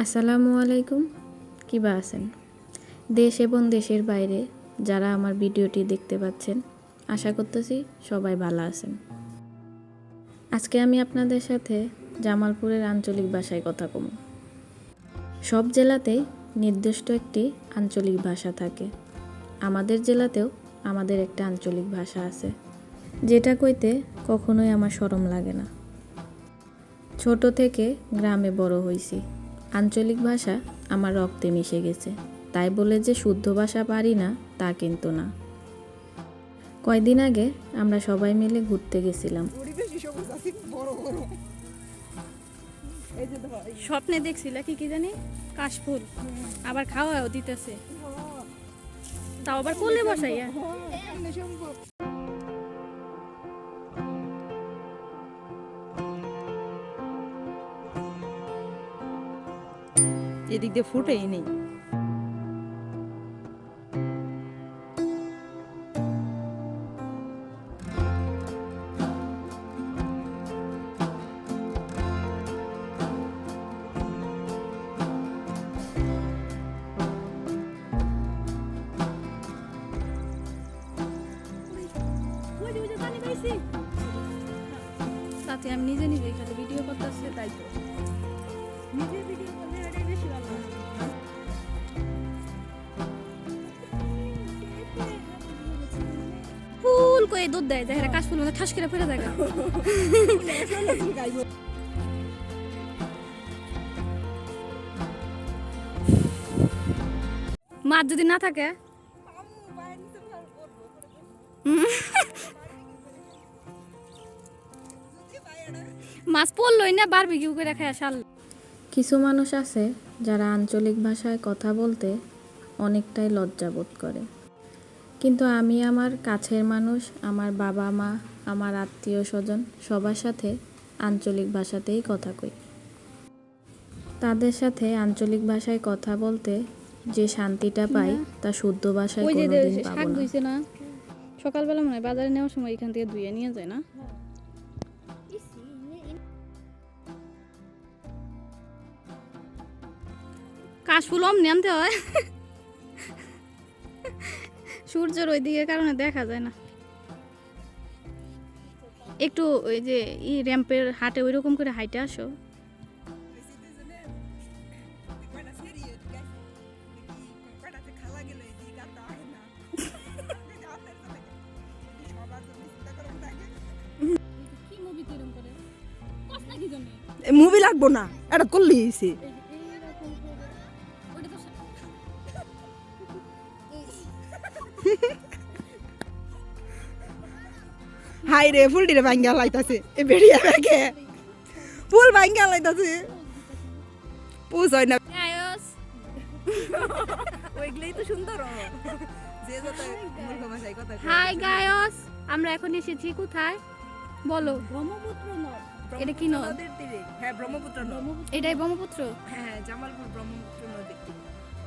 আসসালামু আলাইকুম, কিবা আছেন? দেশ এবং দেশের বাইরে যারা আমার ভিডিওটি দেখতে পাচ্ছেন, আশা করতেছি সবাই ভালো আছেন। আজকে আমি আপনাদের সাথে জামালপুরের আঞ্চলিক ভাষায় কথা কম। সব জেলাতেই নির্দিষ্ট একটি আঞ্চলিক ভাষা থাকে। আমাদের জেলাতেও আমাদের একটা আঞ্চলিক ভাষা আছে, যেটা কইতে কখনোই আমার শরম লাগে না। ছোট থেকে গ্রামে বড় হইছি, আঞ্চলিক ভাষা আমার রক্তে মিশে গেছে। তাই বলে যে শুদ্ধ ভাষা পারি না তা কিন্তু না। কয়দিন আগে আমরা সবাই মিলে ঘুরতে গেছিলাম। স্বপ্নে দেখছিল কি জানি কাশফুল, আবার খাওয়াও দিতেছে, তাও আবার কোলে বসাইয়া। এদিক দিয়ে ফুটেই নেই। তাতে আমি নিজে নিজে খালি ভিডিও করতেছি, তাই তো নিজে ভিডিও করলে এটাই বেশি ভালো। ফুল করে দুধ দেয়, দেখা কাশফুল মধ্যে ঠাস করে ফেলে দেখা। মাছ যদি না থাকে, মাছ পড়লই না, বারবিকিউ করে খায় শাল। কিছু মানুষ আছে যারা আঞ্চলিক ভাষায় কথা বলতে অনেকটাই লজ্জা বোধ করে, কিন্তু আমি আমার কাছের মানুষ, আমার বাবা মা, আমার আত্মীয় স্বজন সবার সাথে আঞ্চলিক ভাষাতেই কথা কই। তাদের সাথে আঞ্চলিক ভাষায় কথা বলতে যে শান্তিটা পাই তা শুদ্ধ ভাষায় ওই যে কোনোদিন শাক পাবো না। ধুইছে না সকালবেলা, মনে হয় বাজারে নেওয়ার সময় এখান থেকে ধুয়ে নিয়ে যায় না। কাশফুল অমনি আনতে হয়, সূর্যের ওই দিকের কারণে দেখা যায় না। একটু ওই যে র্যাম্পের হাটে ওই রকম করে হাইটে আসো। মুভি লাগবো না, এটা করলেই হয়েছে। হাই রে, ফুলটি রে ভাঙ্গা লাইতাছে, এ বেরিয়ে দেখে ফুল ভাঙ্গা লাইতাছে, পুষ হয় না। ওইগুলোই তো সুন্দর। হাই গায়স, আমরা এখন এসেছি কোথায় বলো? ব্রহ্মপুত্র নদ। এটা কি নদ? হ্যাঁ, ব্রহ্মপুত্র নদ। এটাই ব্রহ্মপুত্র। হ্যাঁ, জামালপুর ব্রহ্মপুত্র নদী।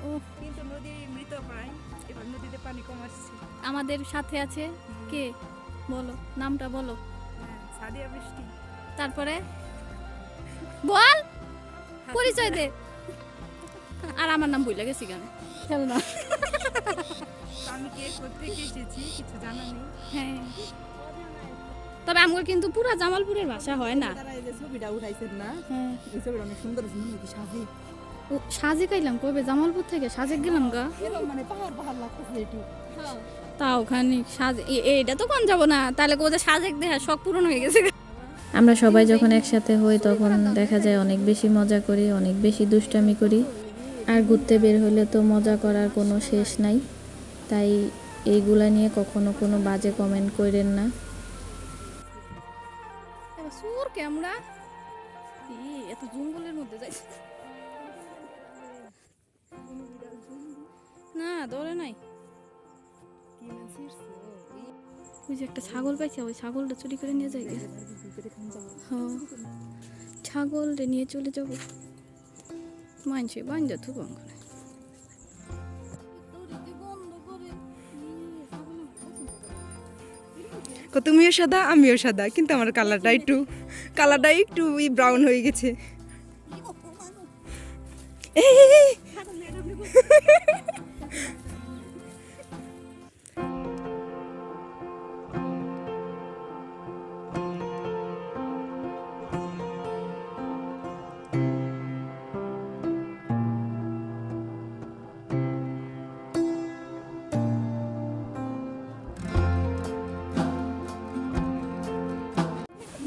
ও, কিন্তু নদী মৃত প্রায়, এবার নদীতে পানি কম আসছে। আমাদের সাথে আছে কে বলো, নামটা বলো। সাদিয়া বৃষ্টি। তারপরে বল, পরিচয় দে। আর আমার নাম ভুলে গেছি কেন, খেল না। আমি কে কোত্থেকে এসেছি কিছু জানা নেই। হ্যাঁ, তবে আমার কিন্তু পুরা জামালপুরের ভাষা হয় না। তারা এই যে ছবিটা উঠাইছেন না, হ্যাঁ, এই ছবিটা অনেক সুন্দর সুন্দর সাজে। ও সাজে কাইলাম কবে, জামালপুর থেকে সাজে গেলাম গা। এরকম মানে পাহাড় পাহাড় লাগতেছে একটু। তাও ওখানে সাজে এইটা তো কোন যাব না, তাহলে কোথাও সাজেক দেখা শখ পূরণ হয়ে গেছে। আমরা সবাই যখন একসাথে হই তখন দেখা যায় অনেক বেশি মজা করি, অনেক বেশি দুষ্টামি করি। আর ঘুরতে বের হলে তো মজা করার কোনো শেষ নাই। তাই এইগুলা নিয়ে কখনো কোনো বাজে কমেন্ট করেন না। সুর ক্যামেরা এত জঙ্গলের মধ্যে যাই না, ধরে নাই। ওই যে একটা ছাগল পাইছে, ওই ছাগলটা চুরি করে নিয়ে যাই। হ্যাঁ, ছাগলটা নিয়ে চলে যাবো, মানছে বাঞ্জা থুব। তুমিও সাদা আমিও সাদা, কিন্তু আমার কালারটা একটু ব্রাউন হয়ে গেছে। এই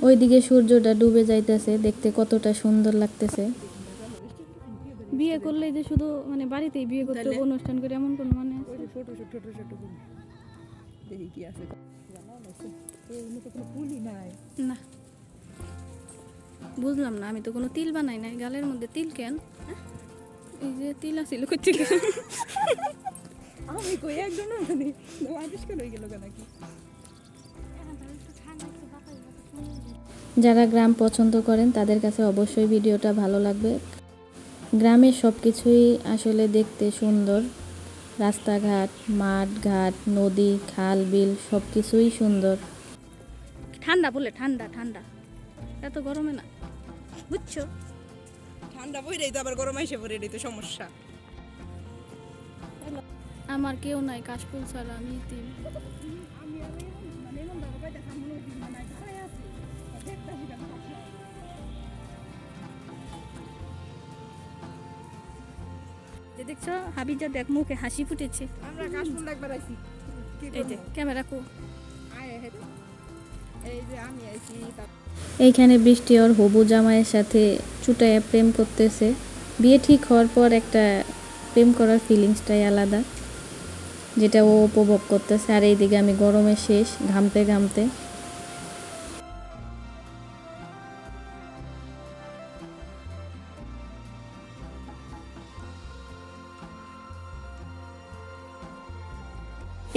ওইদিকে সূর্যটা ডুবে যাইতেছে, দেখতে কতটা সুন্দর লাগতেছে। বিয়ে করলে যে শুধু মানে বাড়িতেই বিয়ে করতে হবে, অনুষ্ঠান করে এমন কোনো মানে আছে? ছোট ছোট ছোট ছোট দেখি কি আছে ফুলই নাই না বুঝলাম না, আমি তো কোনো তিল বানাই নাই। গালের মধ্যে তিল কেন? এই যে তিল আছিল কই থেকে? আমি কই একদম না জানি আবিষ্কার হয়ে গেল নাকি। যারা গ্রাম পছন্দ করেন তাদের কাছে অবশ্যই ভিডিওটা ভালো লাগবে। গ্রামের সব কিছুই আসলে দেখতে সুন্দর, রাস্তাঘাট, মাঠ ঘাট, নদী, খাল বিল সব কিছুই সুন্দর। ঠান্ডা বলে ঠান্ডা ঠান্ডা, এত গরমে না, বুঝছো? ঠান্ডা বইরেই তো আবার গরম আইসে পড়ে, এটাই তো সমস্যা। আমার কেউ নাই, কাশফুল ছাড়া আমি ইতিম। দেখছো হাবিজা, দেখ মুখে হাসি ফুটেছে। আমরা কাশফুল একবার আইছি, কি এই যে ক্যামেরা কো, আয় হে এই যে আমি আইছি। এইখানে বৃষ্টি ওর হবু জামাইয়ের সাথে চুটাইয়া প্রেম করতেছে। বিয়ে ঠিক হওয়ার পর একটা প্রেম করার ফিলিংসটাই আলাদা, যেটা ও উপভোগ করতেছে। আর এইদিকে আমি গরমে শেষ, ঘামতে ঘামতে।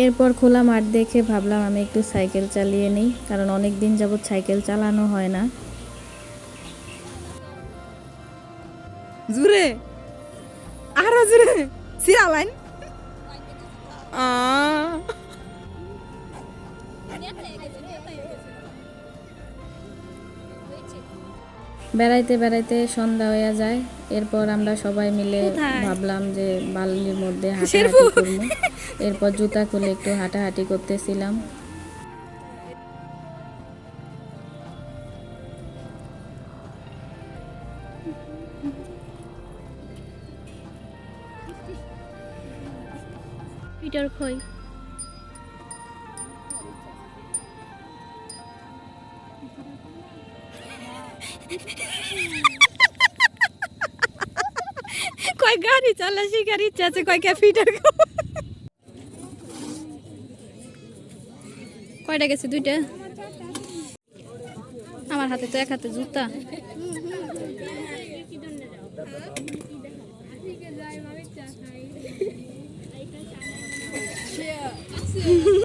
এরপর খোলা মাঠ দেখে ভাবলাম আমি একটু সাইকেল চালিয়ে নিই, কারণ অনেক দিন যাবৎ সাইকেল চালানো হয় না। জুরে আরো জুরে সিরা লাইন বেড়াইতে বেড়াইতে সন্ধ্যা হয়ে যায়। এরপর আমরা সবাই মিলে ভাবলাম যে বালির মধ্যে হাঁটাহাঁটি করবো। এরপর জুতা খুলে একটু হাঁটাহাঁটি করতেছিলাম। পিটার খই কয় গাড়ি চালা শিকার ইচ্ছা আছে, কয় ক্যাপিটার কয়টা গেছে? দুইটা। আমার হাতে তো এক হাতে জুতা।